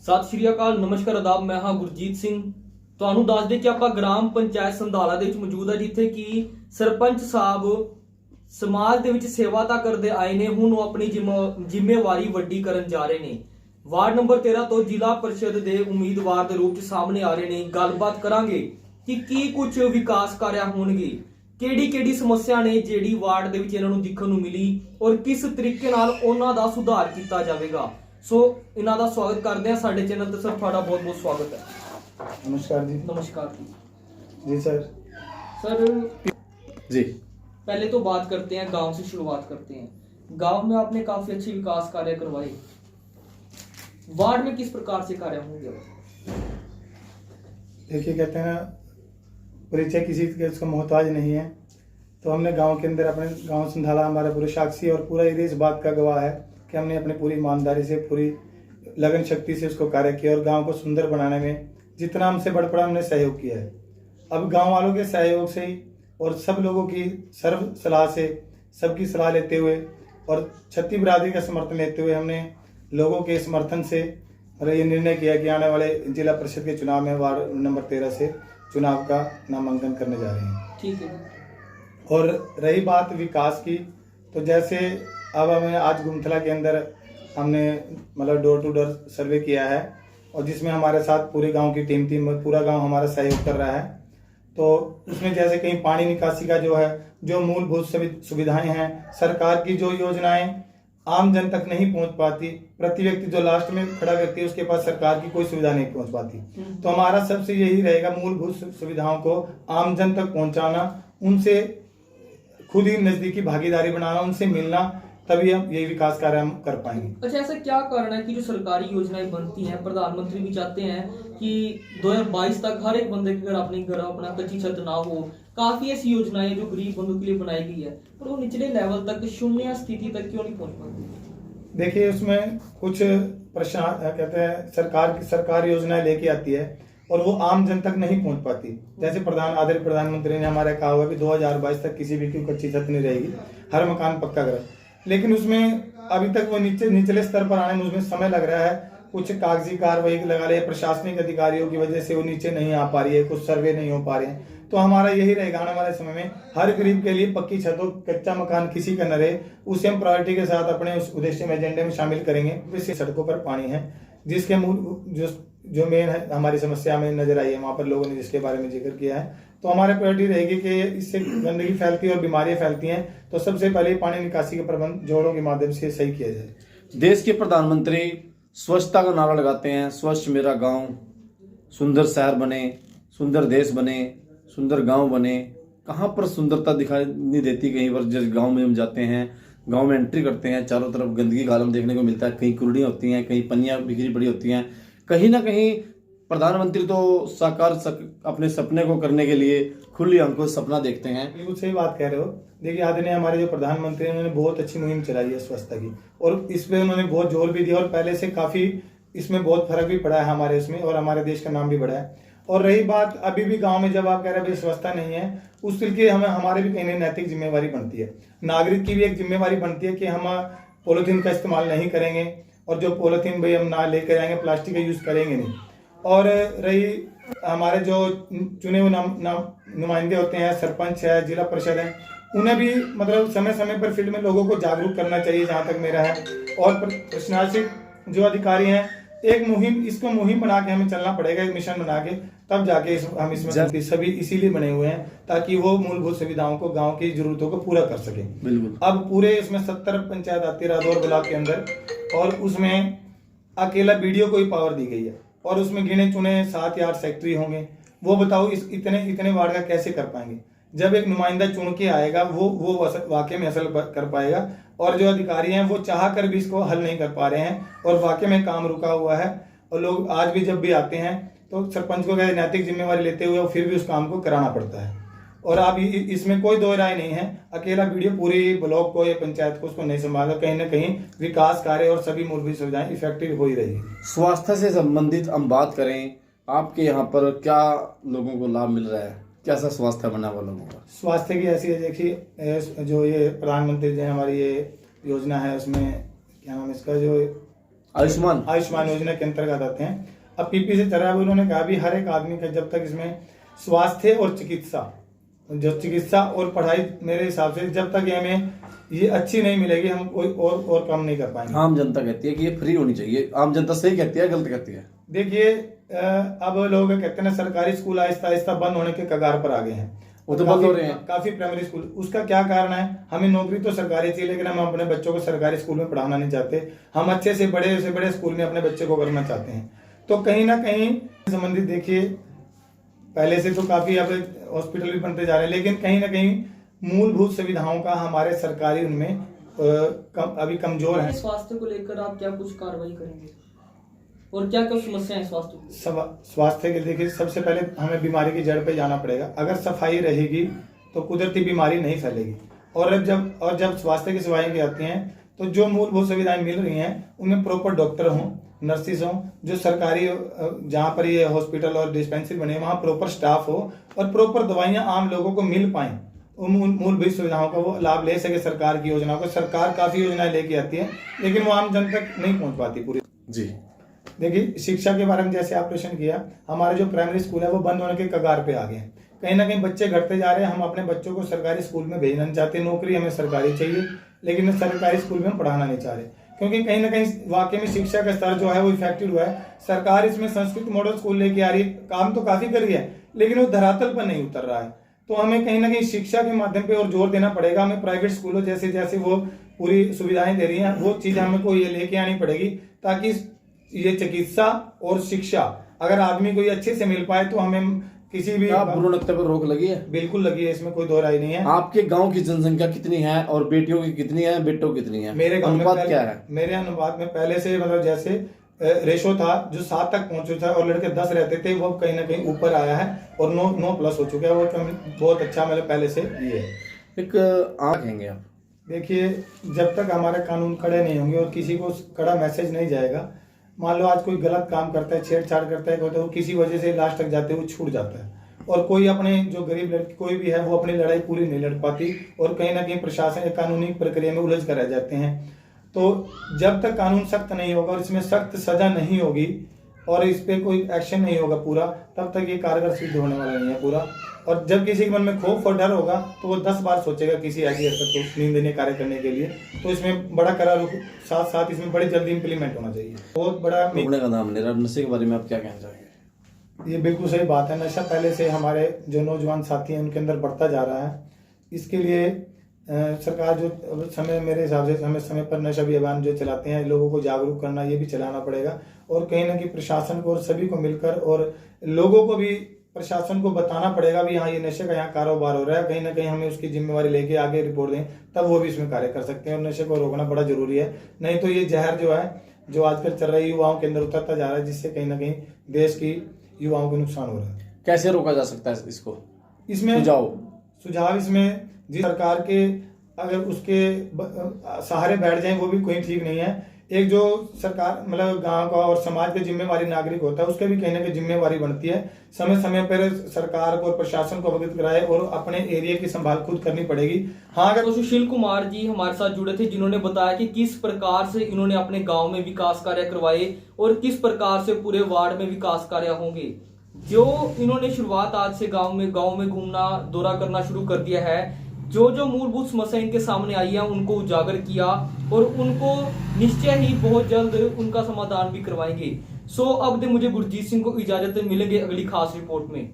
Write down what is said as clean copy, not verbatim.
ਸਤਿ ਸ਼੍ਰੀ ਅਕਾਲ, ਨਮਸਕਾਰ, ਆਦਾਬ। ਮੈਂ ਹਾਂ ਗੁਰਜੀਤ ਸਿੰਘ। ਤੁਹਾਨੂੰ ਦੱਸ ਦੇ ਕਿ ਆਪਾਂ ਗ੍ਰਾਮ ਪੰਚਾਇਤ ਸੰਧਾਲਾ ਦੇ ਵਿੱਚ ਮੌਜੂਦ ਆ, ਜਿੱਥੇ ਕਿ ਸਰਪੰਚ ਸਾਹਿਬ ਸਮਾਜ ਦੇ ਵਿੱਚ ਸੇਵਾ ਤਾਂ ਕਰਦੇ ਆਏ ਨੇ, ਹੁਣ ਉਹ ਆਪਣੀ ਜ਼ਿੰਮੇਵਾਰੀ ਵੱਡੀ ਕਰਨ ਜਾ ਰਹੇ ਨੇ। ਵਾਰਡ ਨੰਬਰ 13 ਤੋਂ ਜ਼ਿਲ੍ਹਾ ਪਰਿਸ਼ਦ ਦੇ ਉਮੀਦਵਾਰ ਦੇ ਰੂਪ 'ਚ ਸਾਹਮਣੇ ਆ ਰਹੇ ਨੇ। ਗੱਲਬਾਤ ਕਰਾਂਗੇ ਕਿ ਕੀ ਕੁਝ ਵਿਕਾਸ ਕਾਰਿਆ ਹੋਣਗੇ, ਕਿਹੜੀ ਸਮੱਸਿਆ ਨੇ ਜਿਹੜੀ ਵਾਰਡ ਦੇ ਵਿੱਚ ਇਹਨਾਂ ਨੂੰ ਦੇਖਣ ਨੂੰ ਮਿਲੀ ਔਰ ਕਿਸ ਤਰੀਕੇ ਨਾਲ ਉਹਨਾਂ ਦਾ ਸੁਧਾਰ ਕੀਤਾ ਜਾਵੇਗਾ। ਸੋ ਇਹਨਾਂ ਦਾ ਸਵਾਗਤ ਕਰਦੇ हैं साडे चैनल ਤੇ। सर ਤੁਹਾਡਾ बहुत बहुत स्वागत है। नमस्कार जी। नमस्कार जी सर। सर जी, पहले तो बात करते हैं, गांव से शुरुआत करते हैं। गांव में आपने काफी अच्छे विकास कार्य करवाए, वार्ड में किस प्रकार से कार्य होंगे? देखिए, कहते हैं ना, परिचय किसी के उसका मोहताज नहीं है। तो हमने गांव के अंदर, अपने गांव संधाला हमारा पूरा साक्षी और पूरा एरिया इस बात का गवाह है कि हमने अपनी पूरी ईमानदारी से, पूरी लगन शक्ति से उसको कार्य किया और गांव को सुंदर बनाने में जितना हमसे बढ़ पड़ा हमने सहयोग किया है। अब गांव वालों के सहयोग से ही और सब लोगों की सर्व सलाह से, सबकी सलाह लेते हुए और छत्ती बिरादरी का समर्थन लेते हुए हमने लोगों के समर्थन से ये निर्णय किया कि आने वाले जिला परिषद के चुनाव में वार्ड नंबर 13 से चुनाव का नामांकन करने जा रहे हैं। ठीक है। और रही बात विकास की, तो जैसे अब हमें आज गुमथला के अंदर हमने मतलब डोर टू डोर सर्वे किया है और जिसमें हमारे साथ पूरे गांव की टीम थी, पूरा गांव हमारा सहयोग कर रहा है। तो उसमें जैसे कहीं पानी निकासी का जो है, जो मूलभूत सुविधाएं हैं, सरकार की जो योजनाएं आम जन तक नहीं पहुंच पाती, प्रति व्यक्ति जो लास्ट में खड़ा व्यक्ति है उसके पास सरकार की कोई सुविधा नहीं पहुंच पाती। तो हमारा सबसे यही रहेगा, मूलभूत सुविधाओं को आम जन तक पहुंचाना, उनसे खुद ही नजदीकी भागीदारी बनाना, उनसे मिलना, तभी हम यही विकास कार्य हम कर पाएंगे। अच्छा, ऐसा क्या कारण है कि जो सरकारी योजनाएं बनती हैं, प्रधानमंत्री भी चाहते हैं कि 2022 तक हर एक बंदे के घर अपना कच्ची छत ना हो। काफी ऐसी योजनाएं जो गरीब बंधु के लिए बनाई गई है, पर वो निचले लेवल तक, शून्य स्थिति तक क्यों नहीं पहुंच पाती? देखिए, उसमें कुछ प्रश्न कहते हैं, सरकार योजनाएं लेके आती है और वो आम जन तक नहीं पहुंच पाती। जैसे आदरणीय प्रधानमंत्री ने हमारा कहा हुआ कि 2022 तक किसी भी की कच्ची छत नहीं रहेगी, हर मकान पक्का घर। लेकिन उसमें अभी तक वो निचले स्तर पर आने में उसमें समय लग रहा है। कुछ कागजी कार्रवाई लगा रहे, प्रशासनिक अधिकारियों की वजह से वो नीचे नहीं आ पा रही है, कुछ सर्वे नहीं हो पा रहे हैं। तो हमारा यही रहेगा आने वाले समय में, हर गरीब के लिए पक्की छत हो, कच्चा मकान किसी का न रहे, उसे हम प्रायोरिटी के साथ अपने उस उद्देश्य में, एजेंडे में शामिल करेंगे। इससे सड़कों पर पानी है, जिसके मूल जो मेन है हमारी समस्या में नजर आई है, वहां पर लोगों ने जिसके बारे में जिक्र किया है। तो हमारी प्रायोरिटी रहेगी कि इससे गंदगी फैलती है और बीमारियां फैलती हैं, तो सबसे पहले पानी निकासी का प्रबंध जोड़ों के माध्यम से सही किया जाए। देश के प्रधानमंत्री स्वच्छता का नारा लगाते हैं, स्वच्छ मेरा गांव, सुंदर शहर बने, सुंदर देश बने, सुंदर गांव बने। कहाँ पर सुंदरता दिखाई नहीं देती। कहीं पर जिस गांव में हम जाते हैं, गांव में एंट्री करते हैं, चारों तरफ गंदगी का आलम देखने को मिलता है। कहीं कुर्डियाँ होती हैं, कहीं पन्नियाँ बिखरी पड़ी होती हैं। कहीं ना कहीं प्रधानमंत्री तो साकार अपने सपने को करने के लिए खुली आंखों से सपना देखते हैं। बिल्कुल सही बात कह रहे हो। देखिए, आदरणीय हमारे जो प्रधानमंत्री हैं, उन्होंने बहुत अच्छी मुहिम चलाई है स्वच्छता की, और इस पे उन्होंने बहुत जोर भी दिया और पहले से काफी इसमें बहुत फर्क भी पड़ा है हमारे इसमें, और हमारे देश का नाम भी बढ़ा है। और रही बात अभी भी गांव में, जब आप कह रहे हैं स्वच्छता नहीं है, उसके लिए हमारे भी कहीं नैतिक जिम्मेवारी बनती है। नागरिक की भी एक जिम्मेवारी बनती है कि हम पॉलिथीन का इस्तेमाल नहीं करेंगे, और जो पॉलिथीन भाई हम ना लेकर आएंगे, प्लास्टिक का यूज करेंगे नहीं। और रही हमारे जो चुने हुए नुमाइंदे होते हैं, सरपंच है, जिला परिषद है, उन्हें भी मतलब समय समय पर फील्ड में लोगों को जागरूक करना चाहिए, जहां तक मेरा है। और प्रशासनिक जो अधिकारी हैं, एक मुहिम बना के हमें चलना पड़ेगा, एक मिशन बना के, तब जाके हम इसमें सभी इसीलिए बने हुए हैं ताकि वो मूलभूत सुविधाओं को, गांव की जरूरतों को पूरा कर सके। बिल्कुल। अब पूरे इसमें 70 पंचायत आती है रादौर ब्लॉक के अंदर, और उसमें अकेला बीडीओ को ही पावर दी गई है, और उसमें गिने चुने 7 या 8 सेक्रेटरी होंगे। वो बताओ इतने वार्ड का कैसे कर पाएंगे? जब एक नुमाइंदा चुन के आएगा, वो वाकई में असल कर पाएगा। और जो अधिकारी हैं, वो चाह कर भी इसको हल नहीं कर पा रहे हैं, और वाकई में काम रुका हुआ है। और लोग आज भी जब भी आते हैं, तो सरपंच को नैतिक जिम्मेवारी लेते हुए फिर भी उस काम को कराना पड़ता है। और अब इसमें कोई दो राय नहीं है, अकेला वीडियो पूरी ब्लॉक को या पंचायत को उसको नहीं संभाला। कहीं ना कहीं विकास कार्य और सभी मूलभूत सुविधाएं इफेक्टिव हो ही रही है। स्वास्थ्य से संबंधित हम बात करें, आपके यहाँ पर क्या लोगों को लाभ मिल रहा है? कैसा स्वास्थ्य बना हुआ लोगों का? स्वास्थ्य की ऐसी है, देखिए जो ये प्रधानमंत्री जी हमारी ये योजना है, उसमें क्या नाम इसका, जो आयुष्मान योजना के अंतर्गत आते हैं। अब पीपी से चला, उन्होंने कहा भी हर एक आदमी का जब तक इसमें स्वास्थ्य और चिकित्सा और पढ़ाई, मेरे हिसाब से जब तक हमें ये अच्छी नहीं मिलेगी हम कोई और काम नहीं कर पाएंगे। आम जनता कहती है कि ये फ्री होनी चाहिए, आम जनता सही कहती है गलत कहती है? देखिए अब लोग कहते हैं ना सरकारी स्कूल आहिस्ता आहिस्ता बंद होने के कगार पर आ गए हैं, वो तो बंद हो रहे हैं काफी प्राइमरी स्कूल। उसका क्या कारण है? हमें नौकरी तो सरकारी चाहिए, लेकिन हम अपने बच्चों को सरकारी स्कूल में पढ़ाना नहीं चाहते। हम अच्छे से बड़े स्कूल में अपने बच्चे को करना चाहते हैं। तो कहीं ना कहीं संबंधित देखिए, पहले से तो काफी अब हॉस्पिटल भी बनते जा रहे हैं, लेकिन कहीं ना कहीं मूलभूत सुविधाओं का हमारे सरकारी उनमें अभी कमजोर है। स्वास्थ्य को लेकर आप क्या कुछ कार्रवाई करेंगे और क्या क्या समस्याएं स्वास्थ्य की? स्वास्थ्य के देखिए, सबसे पहले हमें बीमारी की जड़ पे जाना पड़ेगा। अगर सफाई रहेगी तो कुदरती बीमारी नहीं फैलेगी। और जब स्वास्थ्य की सेवाएं की आती हैं तो जो मूलभूत सुविधाएं मिल रही हैं उनमें प्रॉपर डॉक्टर हों, नर्सिस हों, जो सरकारी जहाँ पर ये हॉस्पिटल और डिस्पेंसरी बने वहाँ प्रॉपर स्टाफ हो और प्रॉपर दवाइयाँ आम लोगों को मिल पाएं। मूलभूत सुविधाओं का वो लाभ ले सके सरकार की योजनाओं को। सरकार काफी योजनाएं लेके आती है, लेकिन वो आम जन तक नहीं पहुंच पाती पूरी। जी देखिए, शिक्षा के बारे में जैसे आप प्रश्न किया, हमारे जो प्राइमरी स्कूल है वो बंद होने के कगार पे आ गए हैं। कहीं ना कहीं बच्चे घटते जा रहे हैं। हम अपने बच्चों को सरकारी स्कूल में भेजना नहीं चाहते, नौकरी हमें सरकारी चाहिए, लेकिन सरकारी स्कूल में हम पढ़ाना नहीं चाह रहे, क्योंकि कहीं ना कहीं वाकई में शिक्षा का स्तर जो है वो इफेक्टिव हुआ है। सरकार इसमें संस्कृत मॉडल स्कूल लेके आ रही है, काम तो काफी कर रही है, लेकिन वो धरातल पर नहीं उतर रहा है। तो हमें कहीं ना कहीं शिक्षा के माध्यम पे और जोर देना पड़ेगा। हमें प्राइवेट स्कूलों जैसे वो पूरी सुविधाएं दे रही हैं, वो चीज हमें को ये लेके आनी पड़ेगी, ताकि ये चिकित्सा और शिक्षा अगर आदमी को ये अच्छे से मिल पाए तो हमें किसी भी भ्रूण हत्या पर रोक लगी है। बिल्कुल लगी है, इसमें कोई दो राय नहीं है। आपके गांव की जनसंख्या कितनी है और बेटियों की कितनी है, बेटों की कितनी है? मेरे गांव में क्या है? मेरे अनुपात में पहले से मतलब जैसे रेशो था जो 7 तक पहुंच था और लड़के 10 रहते थे, वो कहीं ना कहीं ऊपर आया है और 9 प्लस हो चुका है। वो बहुत अच्छा मतलब पहले से ये है। एक आंख हैंगे आप देखिए, जब तक हमारे कानून कड़े नहीं होंगे और किसी को कड़ा मैसेज नहीं जाएगा, मान लो आज कोई गलत काम करता है, छेड़छाड़ करता है, तो किसी वजह से लास्ट तक जाते हुए छूट जाता है, और कोई अपने जो गरीब लड़की कोई भी है वो अपनी लड़ाई पूरी नहीं लड़ पाती और कहीं ना कहीं प्रशासन कानूनी प्रक्रिया में उलझ कर रह जाते हैं। तो जब तक कानून सख्त नहीं होगा और इसमें सख्त सजा नहीं होगी और इस पे कोई एक्शन नहीं होगा पूरा, तब तक ये कारगर सिद्ध होने वाला नहीं है पूरा। और जब किसी के मन में खौफ और डर होगा तो वो 10 बार सोचेगा किसी ऐसी हरकत को निंदनीय कार्य करने के लिए। तो इसमें बड़ा करार साथ साथ इसमें बड़ी जल्दी इम्प्लीमेंट होना चाहिए। बहुत बड़ा का नाम ले रहा। नशे के बारे में आप क्या कहना चाहेंगे? ये बिल्कुल सही बात है। नशा पहले से हमारे जो नौजवान साथी हैं उनके अंदर बढ़ता जा रहा है। इसके लिए सरकार जो समय मेरे हिसाब से समय पर नशा भी अभियान जो चलाते हैं, लोगों को जागरूक करना ये भी चलाना पड़ेगा। और कहीं ना कहीं प्रशासन को और सभी को मिलकर और लोगों को भी प्रशासन को बताना पड़ेगा भी हाँ ये नशे का यहाँ कारोबार हो रहा है, कहीं ना कहीं हमें उसकी जिम्मेवारी लेके आगे रिपोर्ट दें, तब वो भी इसमें कार्य कर सकते हैं। और नशे को रोकना बड़ा जरूरी है, नहीं तो ये जहर जो है जो आजकल चल रहा है युवाओं के अंदर उतरता जा रहा है, जिससे कहीं ना कहीं देश की युवाओं को नुकसान हो रहा है। कैसे रोका जा सकता है इसको? इसमें सुझाव इसमें जिस सरकार के अगर उसके सहारे बैठ जाए वो भी कोई ठीक नहीं है। एक जो सरकार मतलब गांव का और समाज के जिम्मेवारी नागरिक होता है उसके भी कहीं ना कहीं जिम्मेवारी बनती है, समय समय पर सरकार को और प्रशासन को अवगत कराए और अपने एरिया की संभाल खुद करनी पड़ेगी। हाँ, अगर तो सुशील कुमार जी हमारे साथ जुड़े थे, जिन्होंने बताया कि किस प्रकार से इन्होंने अपने गांव में विकास कार्य करवाए और किस प्रकार से पूरे वार्ड में विकास कार्य होंगे। जो इन्होंने शुरुआत आज से गांव में घूमना दौरा करना शुरू कर दिया है, जो मूलभूत समस्या इनके सामने आई है उनको उजागर किया और उनको निश्चय ही बहुत जल्द उनका समाधान भी करवाएंगे। सो अब मुझे गुरजीत सिंह को इजाजत, मिलेंगे अगली खास रिपोर्ट में।